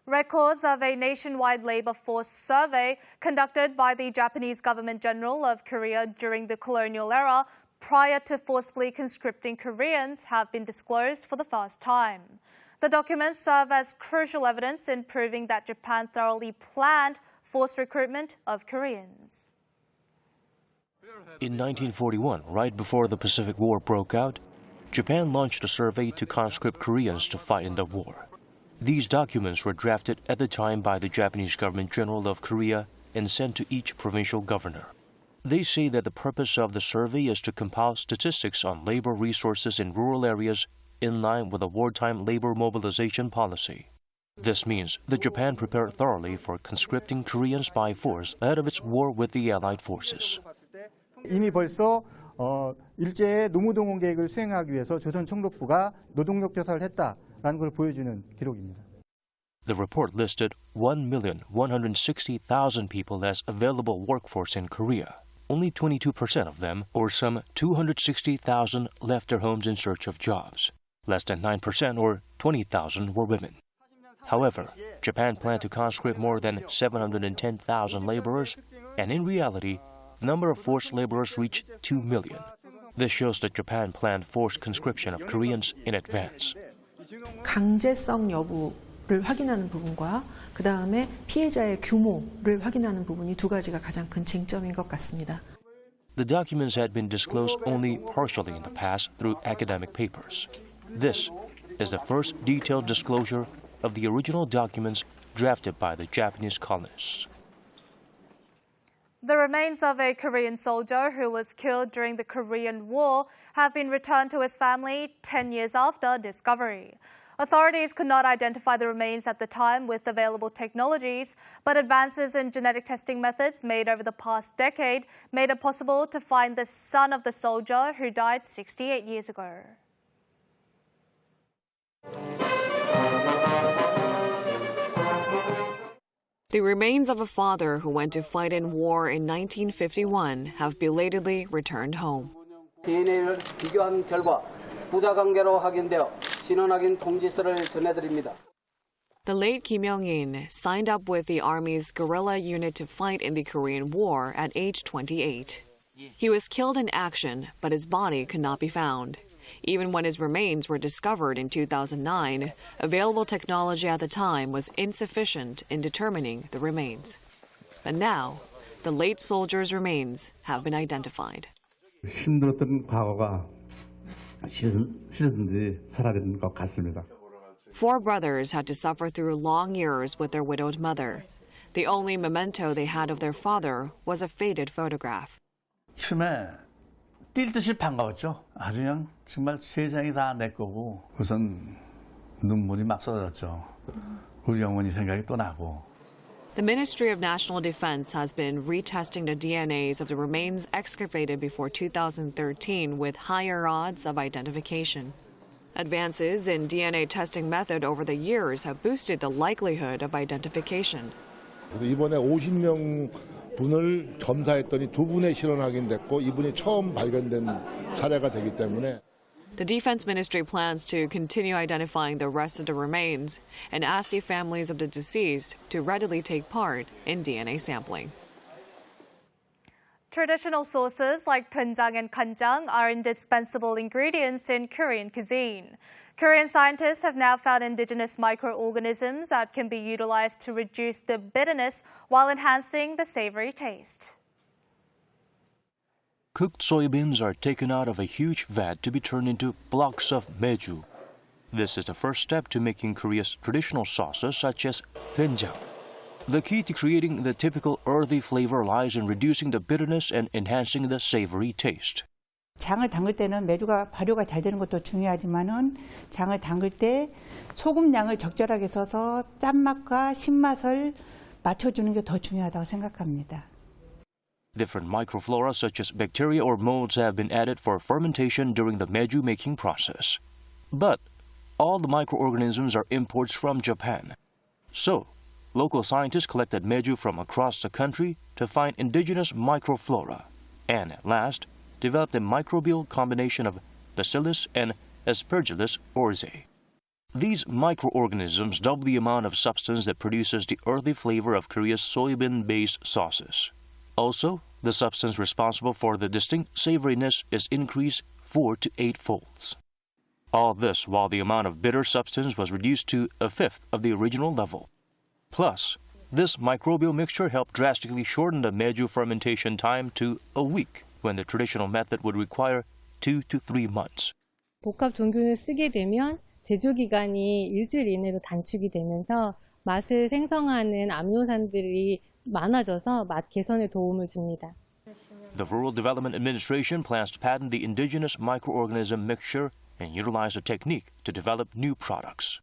Records of a nationwide labor force survey conducted by the Japanese Government General of Korea during the colonial era prior to forcibly conscripting Koreans have been disclosed for the first time. The documents serve as crucial evidence in proving that Japan thoroughly planned forced recruitment of Koreans. In 1941, right before the Pacific War broke out, Japan launched a survey to conscript Koreans to fight in the war. These documents were drafted at the time by the Japanese Government General of Korea and sent to each provincial governor. They say that the purpose of the survey is to compile statistics on labor resources in rural areas in line with the wartime labor mobilization policy. This means that Japan prepared thoroughly for conscripting Koreans by force ahead of its war with the Allied forces. 이미 벌써 일제의 노무동원 계획을 수행하기 위해서 조선 총독부가 노동력 조사를 했다라는 걸 보여주는 기록입니다. The report listed 1,160,000 people as available workforce in Korea. Only 22% of them, or some 260,000, left their homes in search of jobs. Less than 9%, or 20,000, were women. However, Japan planned to conscript more than 710,000 laborers, and in reality, the number of forced laborers reached 2 million. This shows that Japan planned forced conscription of Koreans in advance. 강제성 여부를 확인하는 부분과 그 다음에 피해자의 규모를 확인하는 부분이 두 가지가 가장 큰 쟁점인 것 같습니다. The documents had been disclosed only partially in the past through academic papers. This is the first detailed disclosure of the original documents drafted by the Japanese colonists. The remains of a Korean soldier who was killed during the Korean War have been returned to his family 10 years after discovery. Authorities could not identify the remains at the time with available technologies, but advances in genetic testing methods made over the past decade made it possible to find the son of the soldier who died 68 years ago. The remains of a father who went to fight in war in 1951 have belatedly returned home. DNA를 비교한 결과 부자관계로 확인되어 신원 확인 통지서를 전해드립니다. The late Kim Young-in signed up with the Army's guerrilla unit to fight in the Korean War at age 28. He was killed in action, but his body could not be found. Even when his remains were discovered in 2009, available technology at the time was insufficient in determining the remains. But now, the late soldier's remains have been identified. 힘들었던 과거가 싫었는지 사라진 것 같습니다. 4 brothers had to suffer through long years with their widowed mother. The only memento they had of their father was a faded photograph. 처음에 뛸 듯이 반가웠죠. 아주 그냥 정말 세상이 다 내 거고 우선 눈물이 막 쏟아졌죠. 우리 어머니 생각이 또 나고. The Ministry of National Defense has been retesting the DNAs of the remains excavated before 2013 with higher odds of identification. Advances in DNA testing method over the years have boosted the likelihood of identification. 이번에 50명 분을 검사했더니 2분의 실현 확인됐고 이분이 처음 발견된 사례가 되기 때문에 The Defense Ministry plans to continue identifying the rest of the remains and ask the families of the deceased to readily take part in DNA sampling. Traditional sauces like doenjang and kanjang are indispensable ingredients in Korean cuisine. Korean scientists have now found indigenous microorganisms that can be utilized to reduce the bitterness while enhancing the savory taste. Cooked soybeans are taken out of a huge vat to be turned into blocks of meju. This is the first step to making Korea's traditional sauces such as doenjang. The key to creating the typical earthy flavor lies in reducing the bitterness and enhancing the savory taste. 장을 담글 때는 메주가 발효가 잘 되는 것도 중요하지만은 장을 담글 때 소금 양을 적절하게 써서 짠맛과 신맛을 맞춰주는 게 더 중요하다고 생각합니다. Different microflora such as bacteria or molds have been added for fermentation during the meju making process. But all the microorganisms are imports from Japan. So, local scientists collected meju from across the country to find indigenous microflora and at last developed a microbial combination of Bacillus and Aspergillus oryzae. These microorganisms double the amount of substance that produces the earthy flavor of Korea's soybean-based sauces. Also, the substance responsible for the distinct savoriness is increased 4 to 8 folds. All this while the amount of bitter substance was reduced to a fifth of the original level. Plus, this microbial mixture helped drastically shorten the meju fermentation time to a week, when the traditional method would require 2 to 3 months. 복합 종균을 쓰게 되면 제조 기간이 일주일 이내로 단축이 되면서 맛을 생성하는 아미노산들이 많아져서 맛 개선에 도움을 줍니다. The Rural Development Administration plans to patent the indigenous microorganism mixture and utilize a technique to develop new products.